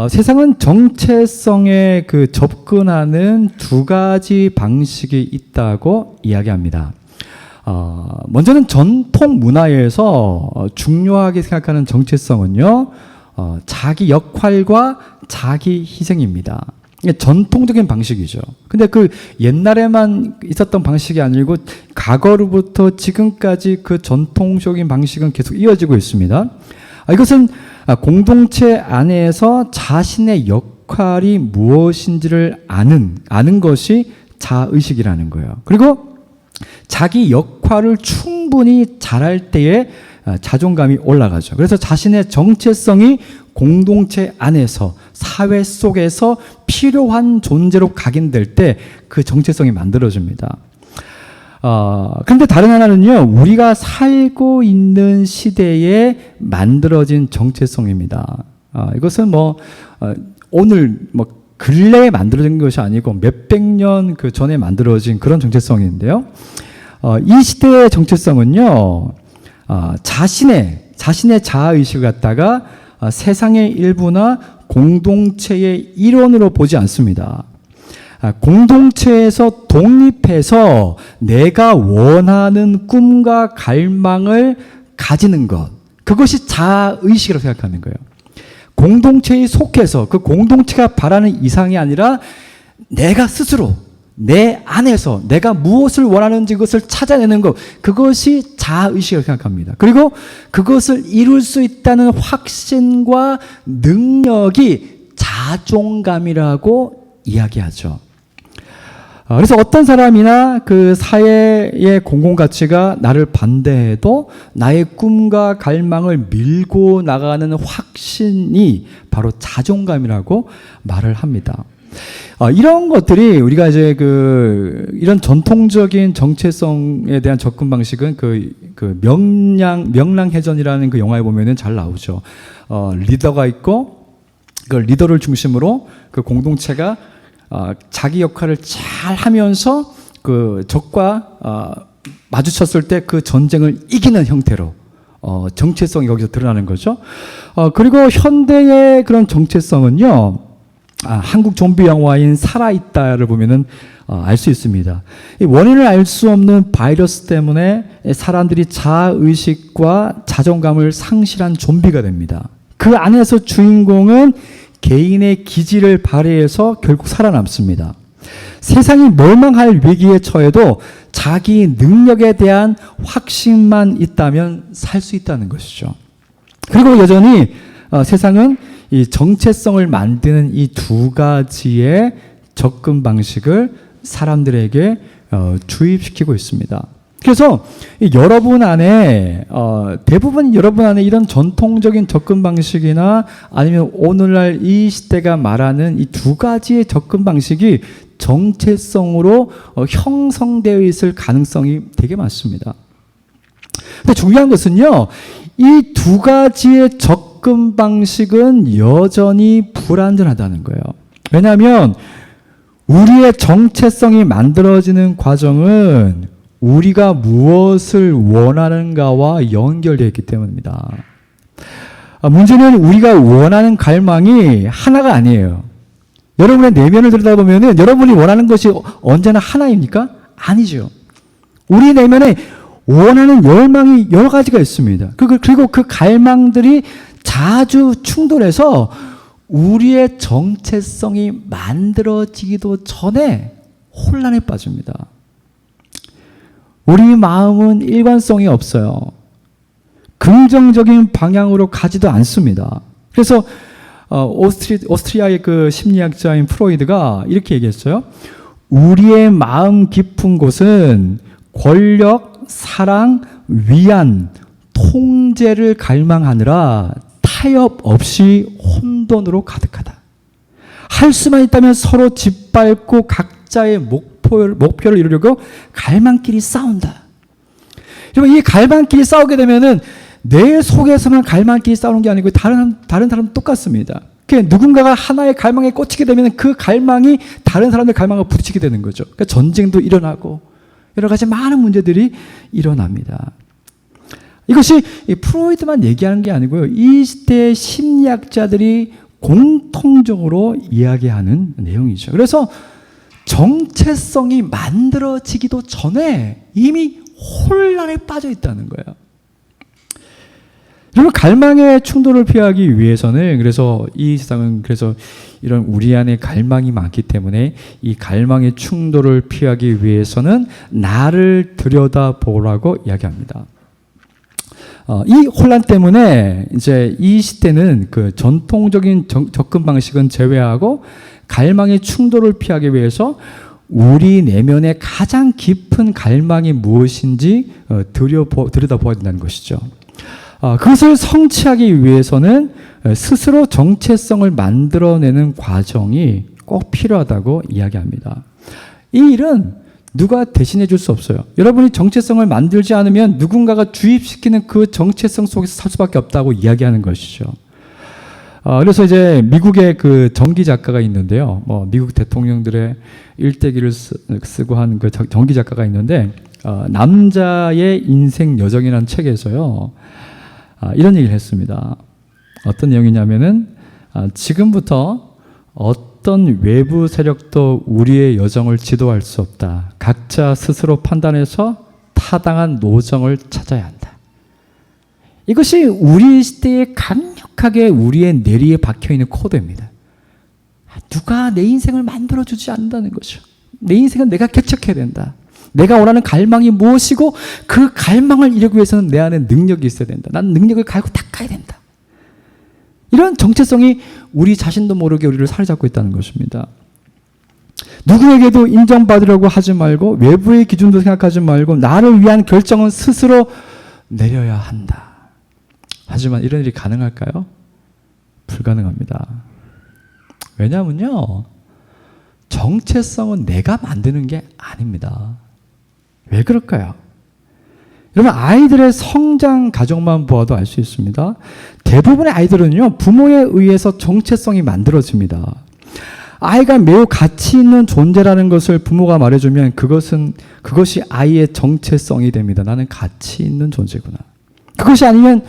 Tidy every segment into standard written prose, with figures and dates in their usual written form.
세상은 정체성에 접근하는 두 가지 방식이 있다고 이야기합니다. 먼저는 전통 문화에서 중요하게 생각하는 정체성은요, 자기 역할과 자기 희생입니다. 이게 전통적인 방식이죠. 근데 옛날에만 있었던 방식이 아니고 과거로부터 지금까지 그 전통적인 방식은 계속 이어지고 있습니다. 이것은 공동체 안에서 자신의 역할이 무엇인지를 아는 것이 자의식이라는 거예요. 그리고 자기 역할을 충분히 잘할 때에 자존감이 올라가죠. 그래서 자신의 정체성이 공동체 안에서, 사회 속에서 필요한 존재로 각인될 때 그 정체성이 만들어집니다. 그런데 다른 하나는요, 우리가 살고 있는 시대에 만들어진 정체성입니다. 이것은 오늘 근래에 만들어진 것이 아니고 몇백 년 전에 만들어진 그런 정체성인데요. 이 시대의 정체성은요, 자신의 자아의식을 갖다가 세상의 일부나 공동체의 일원으로 보지 않습니다. 공동체에서 독립해서 내가 원하는 꿈과 갈망을 가지는 것, 그것이 자아의식이라고 생각하는 거예요. 공동체에 속해서 그 공동체가 바라는 이상이 아니라 내가 스스로 내 안에서 내가 무엇을 원하는지 그것을 찾아내는 것, 그것이 자아의식이라고 생각합니다. 그리고 그것을 이룰 수 있다는 확신과 능력이 자존감이라고 이야기하죠. 그래서 어떤 사람이나 그 사회의 공공가치가 나를 반대해도 나의 꿈과 갈망을 밀고 나가는 확신이 바로 자존감이라고 말을 합니다. 이런 것들이 우리가 이제 이런 전통적인 정체성에 대한 접근 방식은 명랑해전이라는 그 영화에 보면은 잘 나오죠. 리더가 있고 그 리더를 중심으로 그 공동체가 자기 역할을 잘 하면서 그 적과 마주쳤을 때 그 전쟁을 이기는 형태로 정체성이 거기서 드러나는 거죠. 그리고 현대의 그런 정체성은요, 한국 좀비 영화인 살아있다를 보면은 알 수 있습니다. 이 원인을 알 수 없는 바이러스 때문에 사람들이 자아의식과 자존감을 상실한 좀비가 됩니다. 그 안에서 주인공은 개인의 기질을 발휘해서 결국 살아남습니다. 세상이 멸망할 위기에 처해도 자기 능력에 대한 확신만 있다면 살 수 있다는 것이죠. 그리고 여전히 세상은 이 정체성을 만드는 이 두 가지의 접근 방식을 사람들에게 주입시키고 있습니다. 그래서 여러분 안에 대부분 여러분 안에 이런 전통적인 접근 방식이나 아니면 오늘날 이 시대가 말하는 이 두 가지의 접근 방식이 정체성으로 형성되어 있을 가능성이 되게 많습니다. 근데 중요한 것은요, 이 두 가지의 접근 방식은 여전히 불완전하다는 거예요. 왜냐하면 우리의 정체성이 만들어지는 과정은 우리가 무엇을 원하는가와 연결되어 있기 때문입니다. 문제는 우리가 원하는 갈망이 하나가 아니에요. 여러분의 내면을 들여다보면 여러분이 원하는 것이 언제나 하나입니까? 아니죠. 우리 내면에 원하는 열망이 여러 가지가 있습니다. 그리고 그 갈망들이 자주 충돌해서 우리의 정체성이 만들어지기도 전에 혼란에 빠집니다. 우리 마음은 일관성이 없어요. 긍정적인 방향으로 가지도 않습니다. 그래서 오스트리아의 그 심리학자인 프로이드가 이렇게 얘기했어요. 우리의 마음 깊은 곳은 권력, 사랑, 위안, 통제를 갈망하느라 타협 없이 혼돈으로 가득하다. 할 수만 있다면 서로 짓밟고 각자의 목표를 이루려고 갈망끼리 싸운다. 여러분, 이 갈망끼리 싸우게 되면은 내 속에서만 갈망끼리 싸우는 게 아니고 다른 사람도 똑같습니다. 누군가가 하나의 갈망에 꽂히게 되면 그 갈망이 다른 사람들 갈망과 부딪히게 되는 거죠. 그러니까 전쟁도 일어나고 여러 가지 많은 문제들이 일어납니다. 이것이 프로이드만 얘기하는 게 아니고요. 이 시대의 심리학자들이 공통적으로 이야기하는 내용이죠. 그래서 정체성이 만들어지기도 전에 이미 혼란에 빠져 있다는 거예요. 여러분, 갈망의 충돌을 피하기 위해서는, 그래서 이 세상은 그래서 이런 우리 안에 갈망이 많기 때문에 이 갈망의 충돌을 피하기 위해서는 나를 들여다보라고 이야기합니다. 이 혼란 때문에 이제 이 시대는 그 전통적인 접근 방식은 제외하고 갈망의 충돌을 피하기 위해서 우리 내면의 가장 깊은 갈망이 무엇인지 들여다보아야 된다는 것이죠. 그것을 성취하기 위해서는 스스로 정체성을 만들어내는 과정이 꼭 필요하다고 이야기합니다. 이 일은 누가 대신해 줄 수 없어요. 여러분이 정체성을 만들지 않으면 누군가가 주입시키는 그 정체성 속에서 살 수밖에 없다고 이야기하는 것이죠. 그래서 이제 미국의 그 전기 작가가 있는데요. 미국 대통령들의 일대기를 쓰고 한 그 전기 작가가 있는데, 남자의 인생 여정이라는 책에서요. 이런 얘기를 했습니다. 어떤 내용이냐면은, 지금부터 어떤 외부 세력도 우리의 여정을 지도할 수 없다. 각자 스스로 판단해서 타당한 노정을 찾아야 한다. 이것이 우리 시대에 강력하게 우리의 뇌리에 박혀있는 코드입니다. 누가 내 인생을 만들어주지 않는다는 거죠. 내 인생은 내가 개척해야 된다. 내가 원하는 갈망이 무엇이고 그 갈망을 이루기 위해서는 내 안에 능력이 있어야 된다. 난 능력을 가지고 닦아야 된다. 이런 정체성이 우리 자신도 모르게 우리를 사로잡고 있다는 것입니다. 누구에게도 인정받으려고 하지 말고 외부의 기준도 생각하지 말고 나를 위한 결정은 스스로 내려야 한다. 하지만 이런 일이 가능할까요? 불가능합니다. 왜냐하면요, 정체성은 내가 만드는 게 아닙니다. 왜 그럴까요? 여러분, 아이들의 성장 과정만 보아도 알 수 있습니다. 대부분의 아이들은요, 부모에 의해서 정체성이 만들어집니다. 아이가 매우 가치 있는 존재라는 것을 부모가 말해주면 그것이 아이의 정체성이 됩니다. 나는 가치 있는 존재구나. 그것이 아니면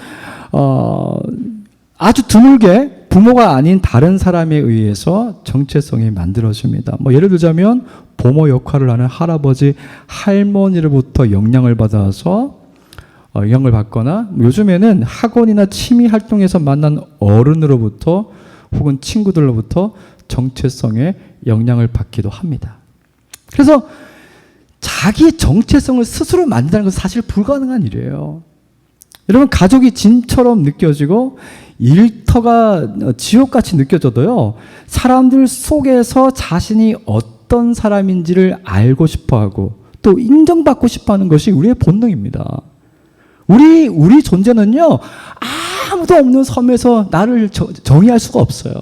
아주 드물게 부모가 아닌 다른 사람에 의해서 정체성이 만들어집니다. 예를 들자면 부모 역할을 하는 할아버지, 할머니로부터 영향을 받아서 영향을 받거나, 요즘에는 학원이나 취미 활동에서 만난 어른으로부터 혹은 친구들로부터 정체성에 영향을 받기도 합니다. 그래서 자기 정체성을 스스로 만든다는 것은 사실 불가능한 일이에요. 여러분, 가족이 진처럼 느껴지고 일터가 지옥같이 느껴져도요, 사람들 속에서 자신이 어떤 사람인지를 알고 싶어하고 또 인정받고 싶어하는 것이 우리의 본능입니다. 우리 존재는요, 아무도 없는 섬에서 나를 정의할 수가 없어요.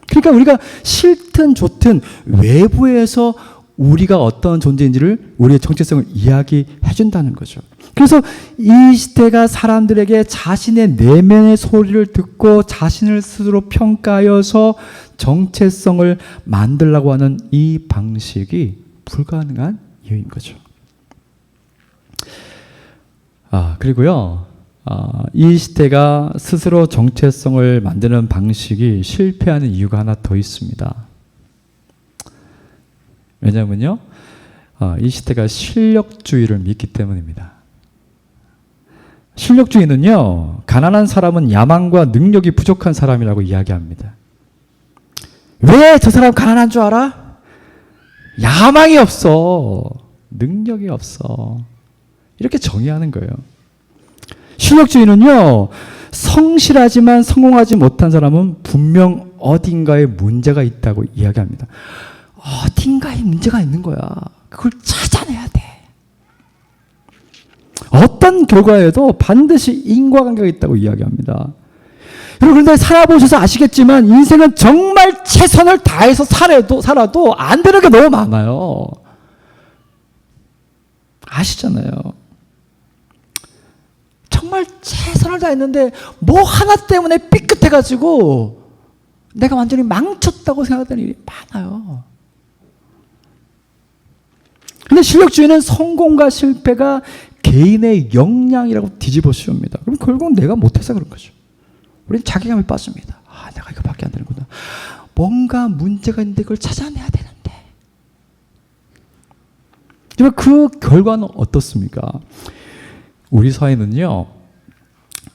그러니까 우리가 싫든 좋든 외부에서 우리가 어떤 존재인지를, 우리의 정체성을 이야기해 준다는 거죠. 그래서 이 시대가 사람들에게 자신의 내면의 소리를 듣고 자신을 스스로 평가하여서 정체성을 만들려고 하는 이 방식이 불가능한 이유인 거죠. 그리고요, 이 시대가 스스로 정체성을 만드는 방식이 실패하는 이유가 하나 더 있습니다. 왜냐하면요, 이 시대가 실력주의를 믿기 때문입니다. 실력주의는요, 가난한 사람은 야망과 능력이 부족한 사람이라고 이야기합니다. 왜 저 사람 가난한 줄 알아? 야망이 없어. 능력이 없어. 이렇게 정의하는 거예요. 실력주의는요, 성실하지만 성공하지 못한 사람은 분명 어딘가에 문제가 있다고 이야기합니다. 어딘가에 문제가 있는 거야. 그걸 찾아내야 돼. 어떤 결과에도 반드시 인과관계가 있다고 이야기합니다. 여러분, 그런데 살아보셔서 아시겠지만 인생은 정말 최선을 다해서 살아도 안 되는 게 너무 많아요. 아시잖아요. 정말 최선을 다했는데 뭐 하나 때문에 삐끗해가지고 내가 완전히 망쳤다고 생각하는 일이 많아요. 근데 실력주의는 성공과 실패가 개인의 역량이라고 뒤집어 씌웁니다. 그럼 결국은 내가 못해서 그런 거죠. 우리는 자괴감에 빠집니다. 내가 이거밖에 안 되는구나. 뭔가 문제가 있는데 그걸 찾아내야 되는데. 그 결과는 어떻습니까? 우리 사회는요,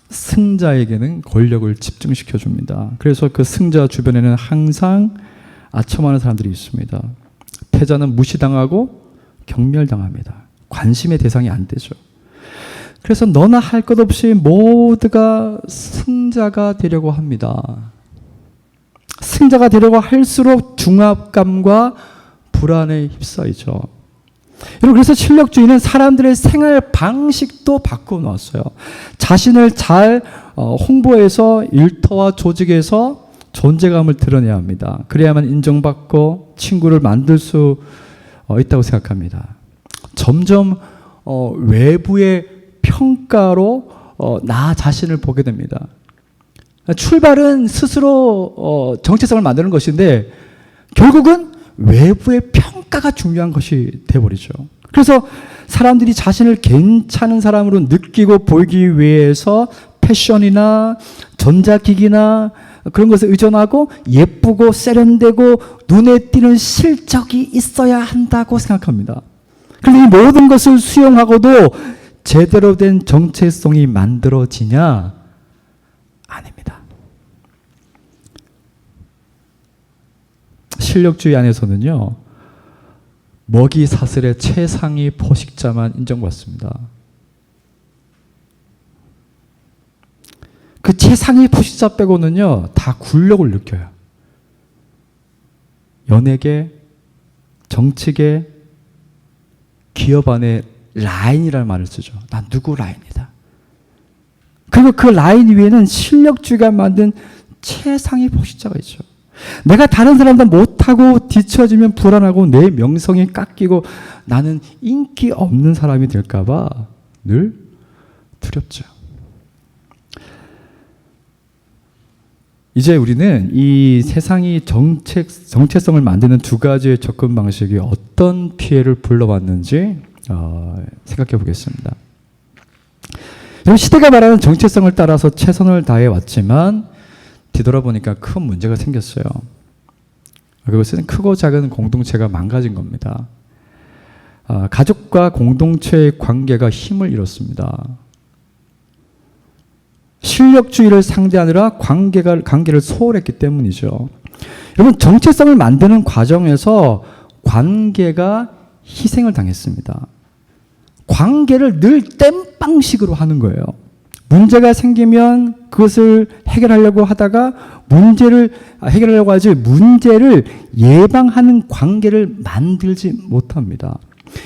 승자에게는 권력을 집중시켜 줍니다. 그래서 그 승자 주변에는 항상 아첨하는 사람들이 있습니다. 패자는 무시당하고 경멸당합니다. 관심의 대상이 안 되죠. 그래서 너나 할 것 없이 모두가 승자가 되려고 합니다. 승자가 되려고 할수록 중압감과 불안에 휩싸이죠. 여러분, 그래서 실력주의는 사람들의 생활 방식도 바꿔놓았어요. 자신을 잘 홍보해서 일터와 조직에서 존재감을 드러내야 합니다. 그래야만 인정받고 친구를 만들 수 있다고 생각합니다. 점점 외부의 평가로 나 자신을 보게 됩니다. 출발은 스스로 정체성을 만드는 것인데 결국은 외부의 평가가 중요한 것이 되어버리죠. 그래서 사람들이 자신을 괜찮은 사람으로 느끼고 보이기 위해서 패션이나 전자기기나 그런 것에 의존하고 예쁘고 세련되고 눈에 띄는 실적이 있어야 한다고 생각합니다. 그런데 이 모든 것을 수용하고도 제대로 된 정체성이 만들어지냐? 아닙니다. 실력주의 안에서는요, 먹이 사슬의 최상위 포식자만 인정받습니다. 그 최상위 포식자 빼고는요, 다 굴욕을 느껴요. 연예계, 정치계, 기업 안에 라인이라는 말을 쓰죠. 난 누구 라인이다. 그리고 그 라인 위에는 실력주의가 만든 최상위 포식자가 있죠. 내가 다른 사람들 못하고 뒤처지면 불안하고 내 명성이 깎이고 나는 인기 없는 사람이 될까봐 늘 두렵죠. 이제 우리는 이 세상이 정체성을 만드는 두 가지의 접근 방식이 어떤 피해를 불러왔는지 생각해 보겠습니다. 시대가 말하는 정체성을 따라서 최선을 다해 왔지만 뒤돌아보니까 큰 문제가 생겼어요. 그것은 크고 작은 공동체가 망가진 겁니다. 가족과 공동체의 관계가 힘을 잃었습니다. 실력주의를 상대하느라 관계를 소홀했기 때문이죠. 여러분, 정체성을 만드는 과정에서 관계가 희생을 당했습니다. 관계를 늘 땜빵식으로 하는 거예요. 문제가 생기면 그것을 해결하려고 하다가 문제를 예방하는 관계를 만들지 못합니다.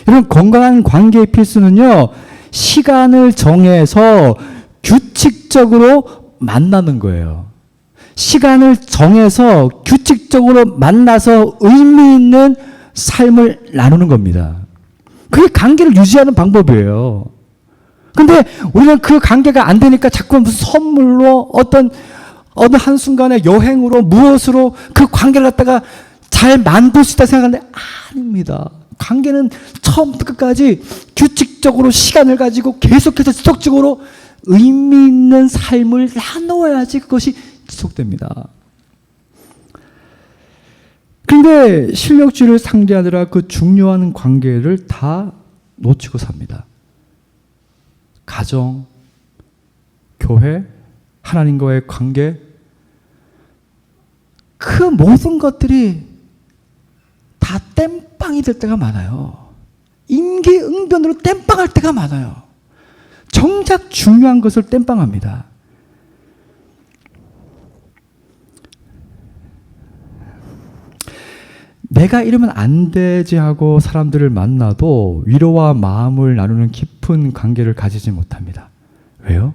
여러분, 건강한 관계의 필수는요, 시간을 정해서 규칙적으로 만나는 거예요. 시간을 정해서 규칙적으로 만나서 의미 있는 삶을 나누는 겁니다. 그게 관계를 유지하는 방법이에요. 근데 우리는 그 관계가 안 되니까 자꾸 무슨 선물로 어느 한순간에 여행으로 무엇으로 그 관계를 갖다가 잘 만들 수 있다 생각하는데 아닙니다. 관계는 처음부터 끝까지 규칙적으로 시간을 가지고 계속해서 지속적으로 의미 있는 삶을 나누어야지 그것이 지속됩니다. 그런데 실력주의를 상대하느라 그 중요한 관계를 다 놓치고 삽니다. 가정, 교회, 하나님과의 관계, 그 모든 것들이 다 땜빵이 될 때가 많아요. 임기응변으로 땜빵할 때가 많아요. 정작 중요한 것을 땜빵합니다. 내가 이러면 안 되지 하고 사람들을 만나도 위로와 마음을 나누는 깊은 관계를 가지지 못합니다. 왜요?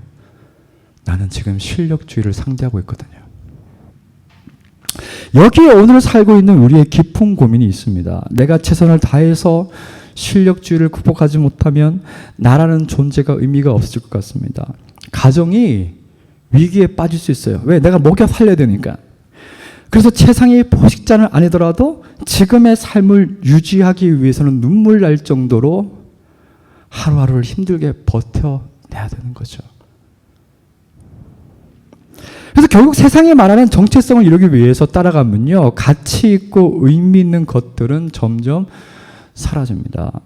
나는 지금 실력주의를 상대하고 있거든요. 여기에 오늘 살고 있는 우리의 깊은 고민이 있습니다. 내가 최선을 다해서 실력주의를 극복하지 못하면 나라는 존재가 의미가 없을 것 같습니다. 가정이 위기에 빠질 수 있어요. 왜? 내가 먹여 살려야 되니까. 그래서 최상의 포식자는 아니더라도 지금의 삶을 유지하기 위해서는 눈물 날 정도로 하루하루를 힘들게 버텨내야 되는 거죠. 그래서 결국 세상이 말하는 정체성을 이루기 위해서 따라가면요, 가치 있고 의미 있는 것들은 점점 사라집니다.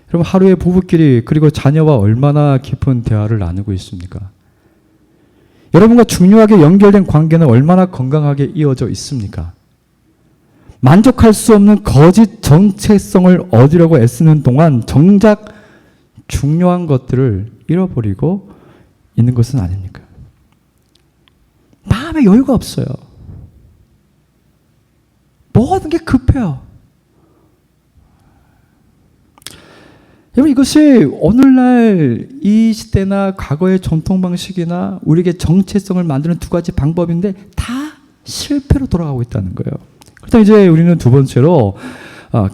여러분, 하루에 부부끼리 그리고 자녀와 얼마나 깊은 대화를 나누고 있습니까? 여러분과 중요하게 연결된 관계는 얼마나 건강하게 이어져 있습니까? 만족할 수 없는 거짓 정체성을 얻으려고 애쓰는 동안 정작 중요한 것들을 잃어버리고 있는 것은 아닙니까? 마음에 여유가 없어요. 모든 게 급해요. 여러분, 이것이 오늘날 이 시대나 과거의 전통 방식이나 우리에게 정체성을 만드는 두 가지 방법인데 다 실패로 돌아가고 있다는 거예요. 그래서 이제 우리는 두 번째로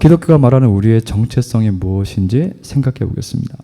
기독교가 말하는 우리의 정체성이 무엇인지 생각해 보겠습니다.